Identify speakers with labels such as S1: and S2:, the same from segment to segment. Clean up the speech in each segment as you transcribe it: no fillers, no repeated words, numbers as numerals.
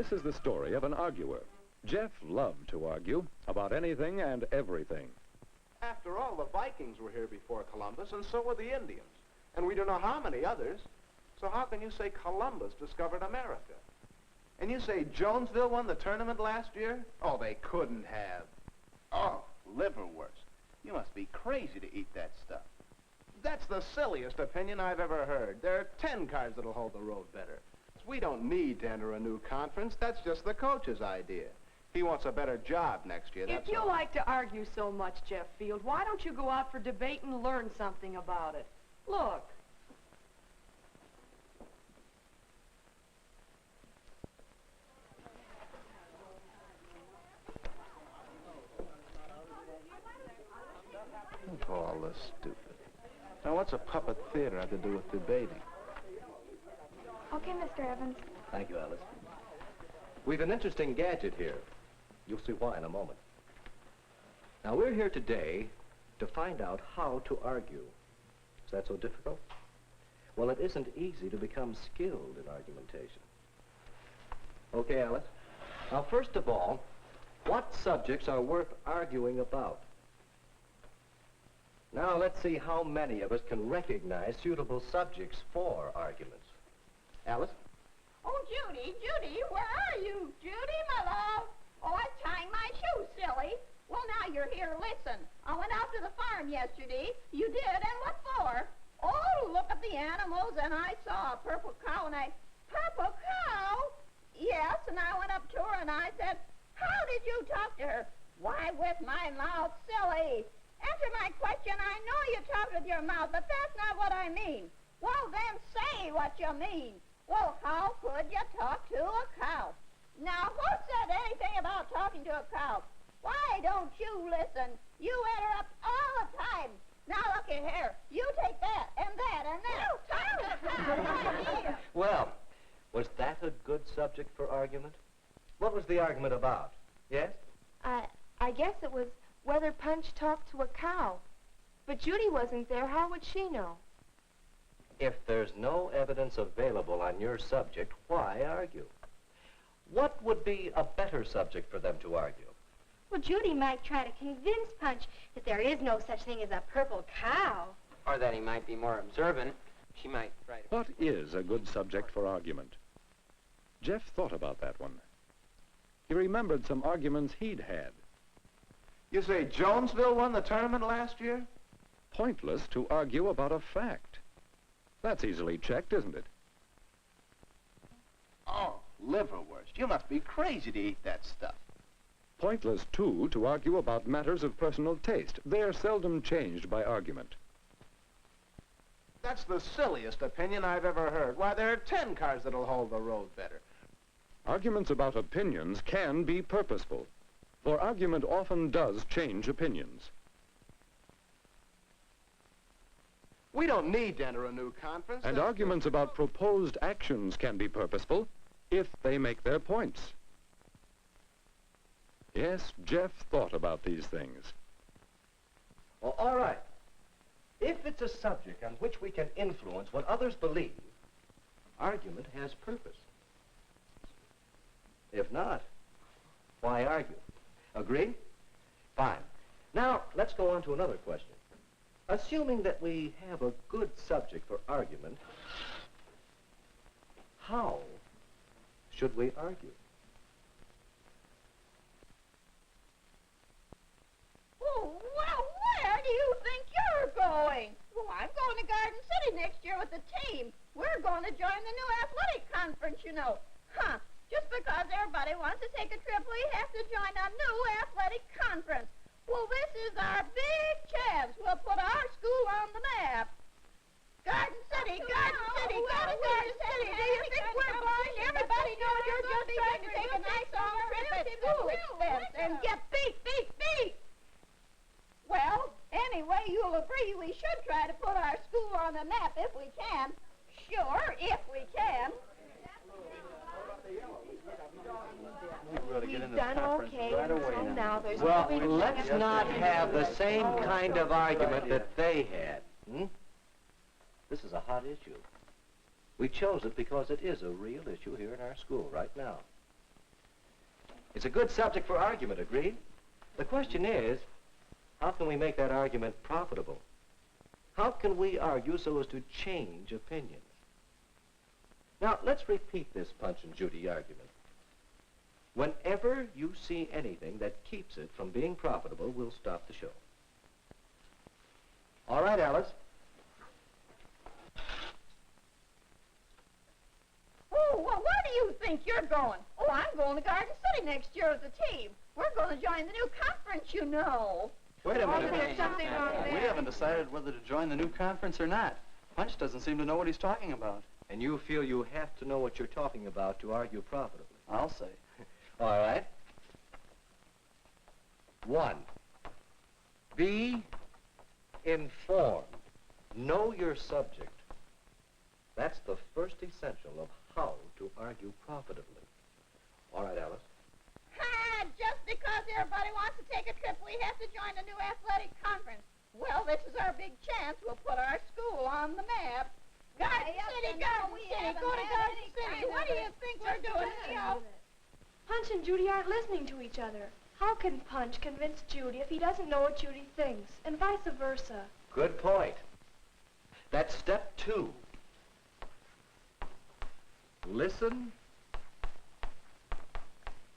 S1: This is the story of an arguer. Jeff loved to argue about anything and everything.
S2: After all, the Vikings were here before Columbus, and so were the Indians. And we don't know how many others. So how can you say Columbus discovered America? And you say Jonesville won the tournament last year? Oh, they couldn't have.
S3: Oh, liverwurst. You must be crazy to eat that stuff.
S2: That's the silliest opinion I've ever heard. There are 10 cars that'll hold the road better. We don't need to enter a new conference. That's just the coach's idea. He wants a better job next year, that's
S4: If you
S2: all.
S4: like to argue so much, Jeff Field, why don't you go out for debate and learn something about it? Look.
S3: Oh, all this stupid. Now, what's a puppet theater have to do with debating?
S5: Okay, Mr. Evans.
S6: Thank you, Alice. We've an interesting gadget here. You'll see why in a moment. Now, we're here today to find out how to argue. Is that so difficult? Well, it isn't easy to become skilled in argumentation. Okay, Alice. Now, first of all, what subjects are worth arguing about? Now, let's see how many of us can recognize suitable subjects for arguments. Alice?
S7: Oh, Judy, where are you? Judy, my love. Oh, I'm tying my shoes, silly. Well, now you're here. Listen, I went out to the farm yesterday. You did, and what for? Oh, look at the animals, and I saw a purple cow, and Purple cow? Yes, and I went up to her, and I said, how did you talk to her? Why, with my mouth, silly. Answer my question. I know you talked with your mouth, but that's not what I mean. Well, then say what you mean. Well, how could you talk to a cow? Now, who said anything about talking to a cow? Why don't you listen? You interrupt all the time. Now, look at here. You take that, and that, and that. Talk to the cow right here.
S6: Well, was that a good subject for argument? What was the argument about? Yes?
S5: I guess it was whether Punch talked to a cow. But Judy wasn't there. How would she know?
S6: If there's no evidence available on your subject, why argue? What would be a better subject for them to argue?
S5: Well, Judy might try to convince Punch that there is no such thing as a purple cow.
S8: Or that he might be more observant. She might try to...
S1: What is a good subject for argument? Jeff thought about that one. He remembered some arguments he'd had.
S2: You say Jonesville won the tournament last year?
S1: Pointless to argue about a fact. That's easily checked, isn't it?
S3: Oh, liverwurst. You must be crazy to eat that stuff.
S1: Pointless, too, to argue about matters of personal taste. They're seldom changed by argument.
S2: That's the silliest opinion I've ever heard. Why, there are 10 cars that'll hold the road better.
S1: Arguments about opinions can be purposeful, for argument often does change opinions.
S2: We don't need to enter a new conference.
S1: And arguments about proposed actions can be purposeful if they make their points. Yes, Jeff thought about these things.
S6: Well, all right. If it's a subject on which we can influence what others believe, argument has purpose. If not, why argue? Agreed? Fine. Now, let's go on to another question. Assuming that we have a good subject for argument, how should we argue?
S7: Oh, well, where do you think you're going? Well, I'm going to Garden City next year with the team. We're going to join the new athletic conference, you know. Huh. Just because everybody wants to take a trip, we have to join a new athletic conference. Well, this is our big chance. We'll put our school on the map. Garden City, Garden City, Garden City. Do you think we're blind? Everybody knows you're just trying to take a nice long trip at school expense and get beat. Well, anyway, you'll agree we should try to put our school on the map if we can. Sure, if we can.
S5: We've done okay until now. There's
S6: Well,
S5: no reason
S6: let's
S5: to
S6: not have the same kind of argument that they had. This is a hot issue. We chose it because it is a real issue here in our school right now. It's a good subject for argument, agreed? The question is, how can we make that argument profitable? How can we argue so as to change opinions? Now, let's repeat this Punch and Judy argument. Whenever you see anything that keeps it from being profitable, we'll stop the show. All right, Alice.
S7: Oh, well, where do you think you're going? Oh, I'm going to Garden City next year as a team. We're going to join the new conference, you know.
S3: Wait a
S5: Oh,
S3: minute.
S5: there's something wrong
S9: We
S5: there.
S9: haven't decided whether to join the new conference or not. Punch doesn't seem to know what he's talking about.
S6: And you feel you have to know what you're talking about to argue profitably.
S9: I'll say.
S6: All right. 1, be informed. Know your subject. That's the first essential of how to argue profitably. All right, Alice.
S7: Ha! Just because everybody wants to take a trip, we have to join a new athletic conference. Well, this is our big chance. We'll put our school on the map. Garden City, Garden City, go to Garden City. What do you think we're doing, Joe?
S5: Punch and Judy aren't listening to each other. How can Punch convince Judy if he doesn't know what Judy thinks, and vice versa?
S6: Good point. That's step 2. Listen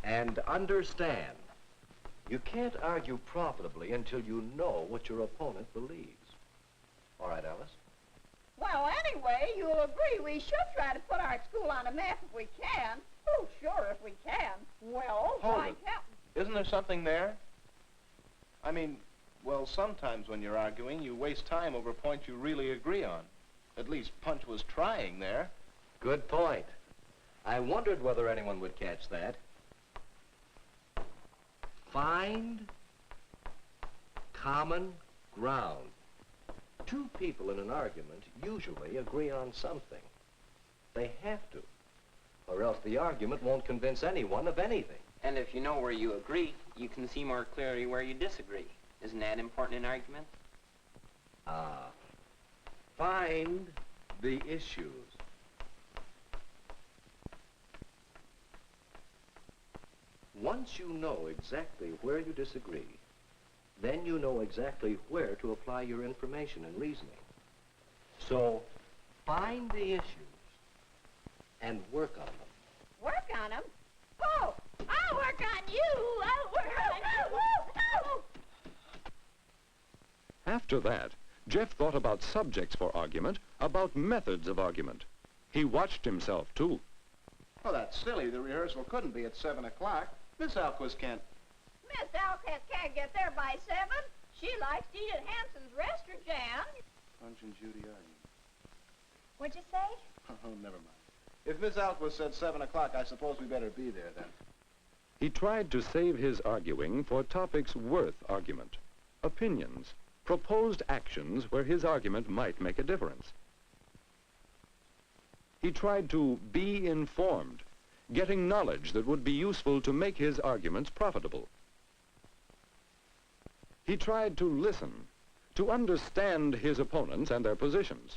S6: and understand. You can't argue profitably until you know what your opponent believes. All right, Alice?
S7: Well, anyway, you'll agree we should try to put our school on a map if we can. Oh, sure, if we can. Well,
S2: Hold
S7: why
S2: it.
S7: can't
S2: Isn't there something there? I mean, well, sometimes when you're arguing, you waste time over points you really agree on. At least Punch was trying there.
S6: Good point. I wondered whether anyone would catch that. Find common ground. 2 people in an argument usually agree on something. They have to, or else the argument won't convince anyone of anything.
S8: And if you know where you agree, you can see more clearly where you disagree. Isn't that important in argument?
S6: Find the issues. Once you know exactly where you disagree, then you know exactly where to apply your information and reasoning. So, find the issues and work on them.
S7: work on them? Oh, I'll work on you. I'll work on you. Oh.
S1: After that, Jeff thought about subjects for argument, about methods of argument. He watched himself, too.
S2: Oh, that's silly. The rehearsal couldn't be at 7 o'clock. Miss Alquist can't.
S7: Miss Alcott can't get there by 7. She likes to eat at Hanson's restaurant, Jan.
S2: Punch and Judy arguing.
S5: What'd you say?
S2: Oh, never mind. If Miss Alquist said 7 o'clock, I suppose we better be there then.
S1: He tried to save his arguing for topics worth argument, opinions, proposed actions where his argument might make a difference. He tried to be informed, getting knowledge that would be useful to make his arguments profitable. He tried to listen, to understand his opponents and their positions.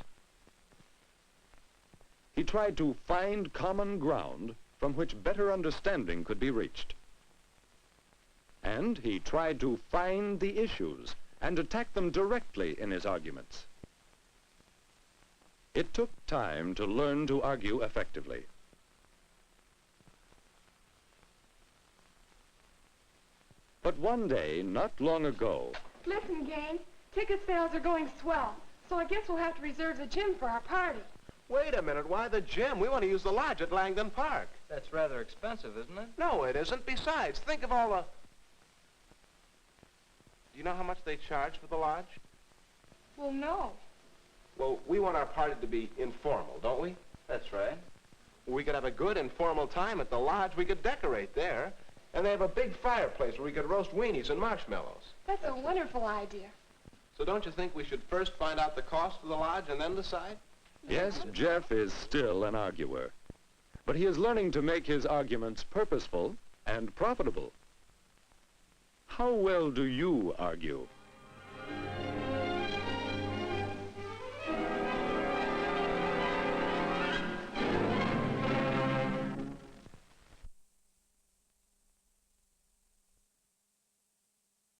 S1: He tried to find common ground from which better understanding could be reached. And he tried to find the issues and attack them directly in his arguments. It took time to learn to argue effectively. But one day, not long ago,
S10: Listen, gang, ticket sales are going swell, so I guess we'll have to reserve the gym for our party.
S2: Wait a minute. Why the gym? We want to use the lodge at Langdon Park.
S8: That's rather expensive, isn't it?
S2: No, it isn't. Besides, think of all the... Do you know how much they charge for the lodge?
S10: Well, no.
S2: Well, we want our party to be informal, don't we?
S8: That's right.
S2: We could have a good informal time at the lodge. We could decorate there. And they have a big fireplace where we could roast weenies and marshmallows.
S10: That's a wonderful idea.
S2: So don't you think we should first find out the cost of the lodge and then decide?
S1: yes, Jeff is still an arguer. But he is learning to make his arguments purposeful and profitable. How well do you argue?